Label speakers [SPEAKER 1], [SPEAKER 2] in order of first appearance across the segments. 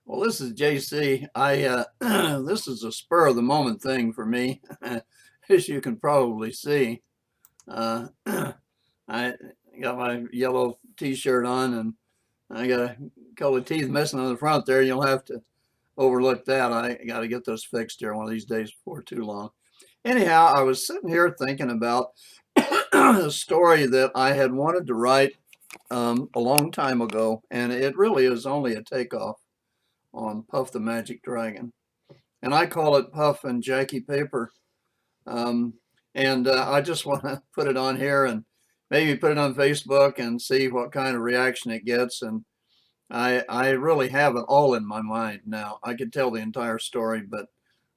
[SPEAKER 1] Well, this is JC. This is a spur of the moment thing for me, as you can probably see. Uh, I got my yellow T-shirt on, and I got a couple of teeth missing on the front there. You'll have to overlook that. I got to get those fixed here one of these days before too long. Anyhow, I was sitting here thinking about a story that I had wanted to write a long time ago, and it really is only a takeoff on Puff the Magic Dragon. And I call it Puff and Jackie Paper. Um, and I just want to put it on here and maybe put it on Facebook and see what kind of reaction it gets. And I really have it all in my mind now. I could tell the entire story, but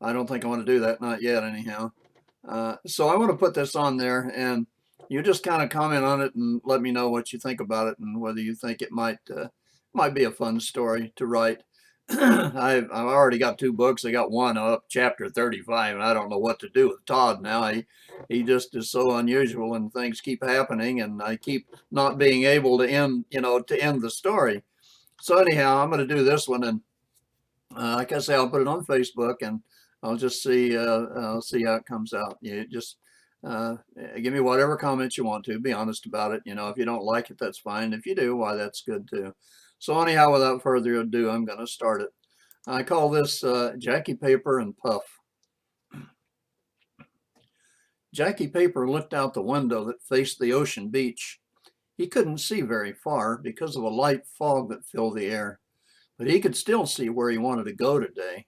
[SPEAKER 1] I don't think I want to do that, not yet, anyhow. So I want to put this on there, and you just kind of comment on it and let me know what you think about it and whether you think it might be a fun story to write. I've already got two books. I got one up, chapter 35, and I don't know what to do with Todd now. He just is so unusual, and things keep happening, and I keep not being able to end the story. So anyhow, I'm going to do this one, and like I say, I'll put it on Facebook, and I'll see how it comes out. You just give me whatever comments you want to. Be honest about it. If you don't like it, that's fine. If you do, why, that's good too. So anyhow, without further ado, I'm going to start it. I call this Jackie Paper and Puff. Jackie Paper looked out the window that faced the ocean beach. He couldn't see very far because of a light fog that filled the air, but he could still see where he wanted to go today.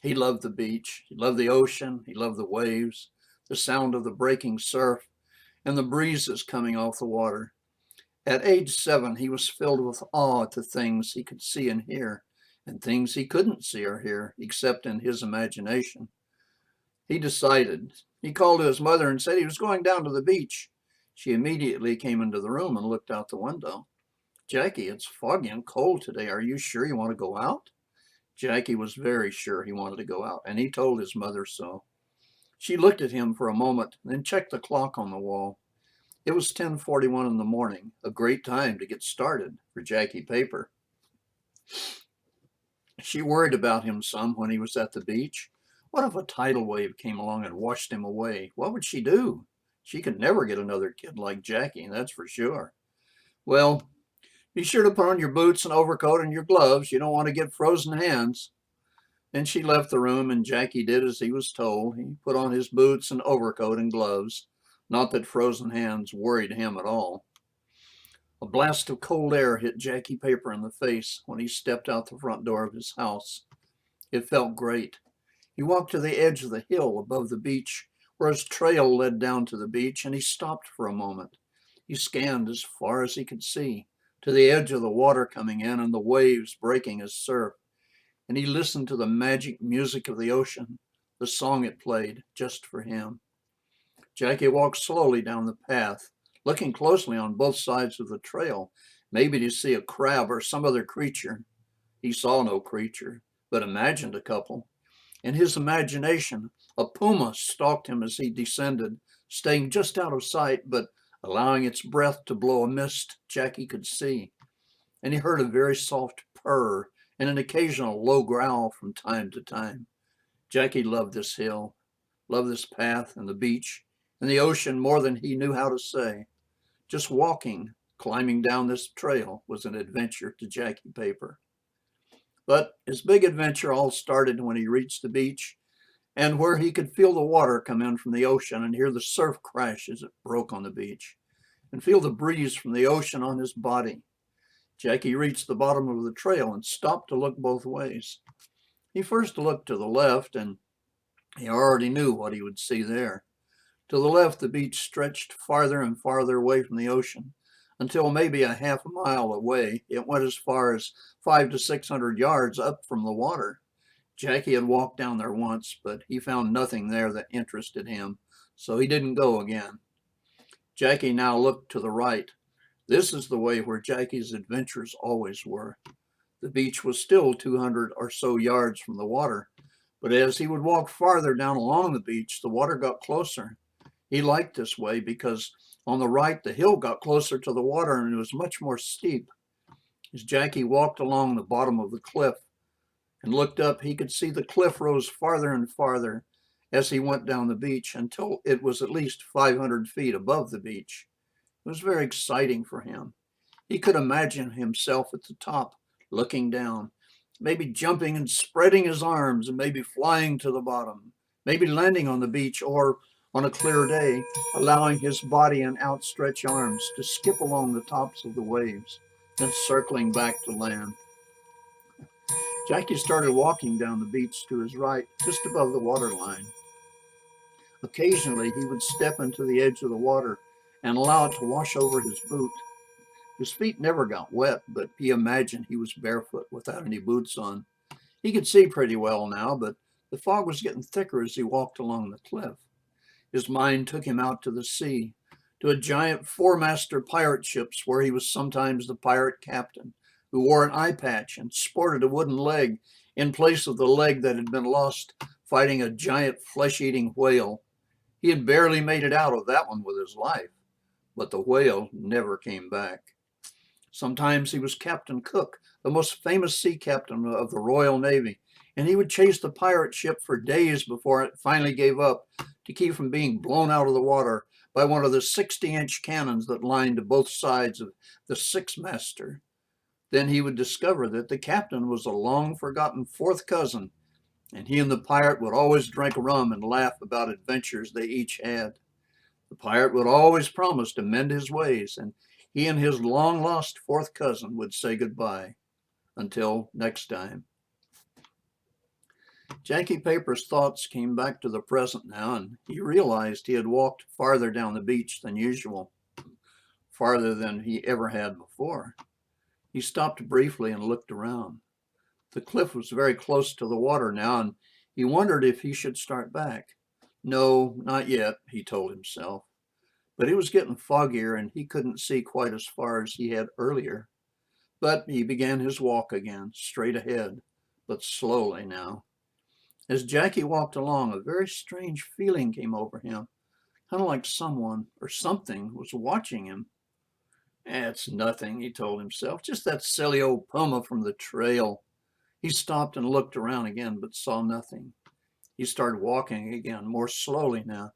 [SPEAKER 1] He loved the beach. He loved the ocean. He loved the waves, the sound of the breaking surf, and the breezes coming off the water. At age 7, he was filled with awe at the things he could see and hear, and things he couldn't see or hear except in his imagination. He decided. He called to his mother and said he was going down to the beach. She immediately came into the room and looked out the window. Jackie, it's foggy and cold today. Are you sure you want to go out? Jackie was very sure he wanted to go out, and he told his mother so. She looked at him for a moment, then checked the clock on the wall. It was 10:41 in the morning, a great time to get started for Jackie Paper. She worried about him some when he was at the beach. What if a tidal wave came along and washed him away? What would she do? She could never get another kid like Jackie, that's for sure. Well, be sure to put on your boots and overcoat and your gloves. You don't want to get frozen hands. Then she left the room, and Jackie did as he was told. He put on his boots and overcoat and gloves. Not that frozen hands worried him at all. A blast of cold air hit Jackie Paper in the face when he stepped out the front door of his house. It felt great. He walked to the edge of the hill above the beach, where his trail led down to the beach, and he stopped for a moment. He scanned as far as he could see, to the edge of the water coming in and the waves breaking as surf, and he listened to the magic music of the ocean, the song it played just for him. Jackie walked slowly down the path, looking closely on both sides of the trail, maybe to see a crab or some other creature. He saw no creature, but imagined a couple. In his imagination, a puma stalked him as he descended, staying just out of sight, but allowing its breath to blow a mist Jackie could see. And he heard a very soft purr and an occasional low growl from time to time. Jackie loved this hill, loved this path and the beach and the ocean more than he knew how to say. Just walking, climbing down this trail was an adventure to Jackie Paper. But his big adventure all started when he reached the beach and where he could feel the water come in from the ocean and hear the surf crash as it broke on the beach and feel the breeze from the ocean on his body. Jackie reached the bottom of the trail and stopped to look both ways. He first looked to the left, and he already knew what he would see there. To the left, the beach stretched farther and farther away from the ocean, until maybe a half a mile away, it went as far as 500 to 600 yards up from the water. Jackie had walked down there once, but he found nothing there that interested him, so he didn't go again. Jackie now looked to the right. This is the way where Jackie's adventures always were. The beach was still 200 or so yards from the water, but as he would walk farther down along the beach, the water got closer. He liked this way because on the right, the hill got closer to the water and it was much more steep. As Jackie walked along the bottom of the cliff, and looked up, he could see the cliff rose farther and farther as he went down the beach until it was at least 500 feet above the beach. It was very exciting for him. He could imagine himself at the top, looking down, maybe jumping and spreading his arms, and maybe flying to the bottom, maybe landing on the beach, or on a clear day, allowing his body and outstretched arms to skip along the tops of the waves, then circling back to land. Jackie started walking down the beach to his right, just above the waterline. Occasionally, he would step into the edge of the water and allow it to wash over his boot. His feet never got wet, but he imagined he was barefoot without any boots on. He could see pretty well now, but the fog was getting thicker as he walked along the cliff. His mind took him out to the sea, to a giant four-master pirate ship where he was sometimes the pirate captain, who wore an eye patch and sported a wooden leg in place of the leg that had been lost fighting a giant flesh-eating whale. He had barely made it out of that one with his life, but the whale never came back. Sometimes he was Captain Cook, the most famous sea captain of the Royal Navy, and he would chase the pirate ship for days before it finally gave up to keep from being blown out of the water by one of the 60-inch cannons that lined both sides of the six-master. Then he would discover that the captain was a long-forgotten fourth cousin, and he and the pirate would always drink rum and laugh about adventures they each had. The pirate would always promise to mend his ways, and he and his long-lost fourth cousin would say goodbye. Until next time. Jackie Paper's thoughts came back to the present now, and he realized he had walked farther down the beach than usual, farther than he ever had before. He stopped briefly and looked around. The cliff was very close to the water now, and he wondered if he should start back. No, not yet, he told himself. But it was getting foggier, and he couldn't see quite as far as he had earlier. But he began his walk again, straight ahead, but slowly now. As Jackie walked along, a very strange feeling came over him, kind of like someone or something was watching him. It's nothing, he told himself, just that silly old puma from the trail. He stopped and looked around again, but saw nothing. He started walking again, more slowly now.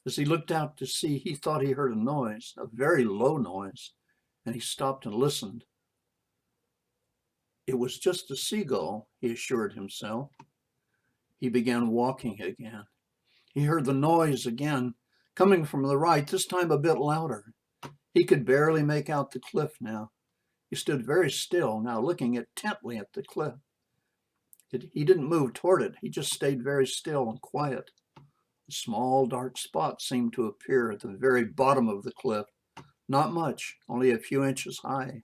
[SPEAKER 1] As he looked out to sea, he thought he heard a noise, a very low noise, and he stopped and listened. It was just a seagull, he assured himself. He began walking again. He heard the noise again, coming from the right, this time a bit louder. He could barely make out the cliff now. He stood very still now, looking intently at the cliff. He didn't move toward it. He just stayed very still and quiet. A small dark spot seemed to appear at the very bottom of the cliff. Not much, only a few inches high.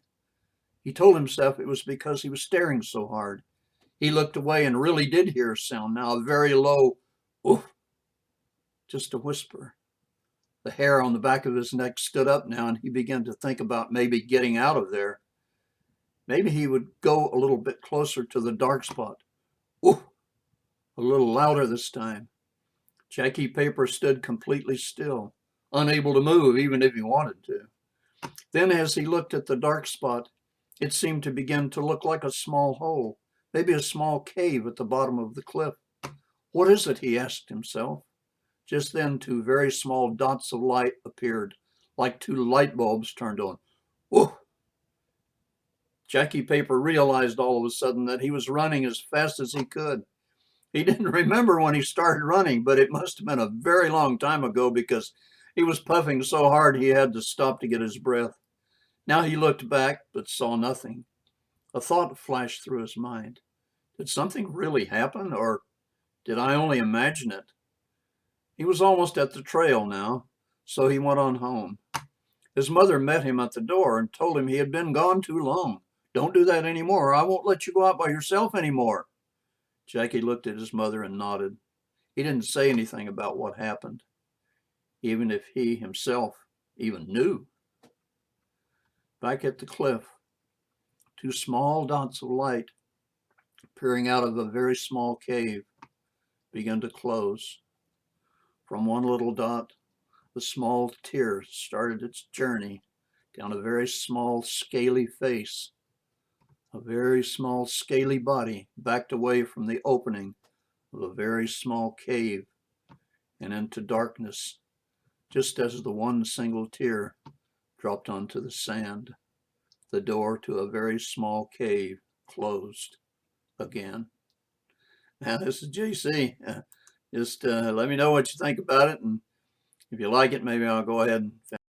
[SPEAKER 1] He told himself it was because he was staring so hard. He looked away and really did hear a sound now, a very low oof, just a whisper. The hair on the back of his neck stood up now, and he began to think about maybe getting out of there. Maybe he would go a little bit closer to the dark spot. Ooh, a little louder this time. Jackie Paper stood completely still, unable to move even if he wanted to. Then as he looked at the dark spot, it seemed to begin to look like a small hole, maybe a small cave at the bottom of the cliff. What is it? He asked himself. Just then, two very small dots of light appeared, like two light bulbs turned on. Whoa! Jackie Paper realized all of a sudden that he was running as fast as he could. He didn't remember when he started running, but it must have been a very long time ago because he was puffing so hard he had to stop to get his breath. Now he looked back, but saw nothing. A thought flashed through his mind. Did something really happen, or did I only imagine it? He was almost at the trail now, so he went on home. His mother met him at the door and told him he had been gone too long. Don't do that anymore, or I won't let you go out by yourself anymore. Jackie looked at his mother and nodded. He didn't say anything about what happened, even if he himself even knew. Back at the cliff, two small dots of light peering out of a very small cave began to close. From one little dot, the small tear started its journey down a very small, scaly face A very small scaly body backed away from the opening of a very small cave and into darkness, just as the one single tear dropped onto the sand. The door to a very small cave closed again. Now, this is JC. Just let me know what you think about it, and if you like it, maybe I'll go ahead and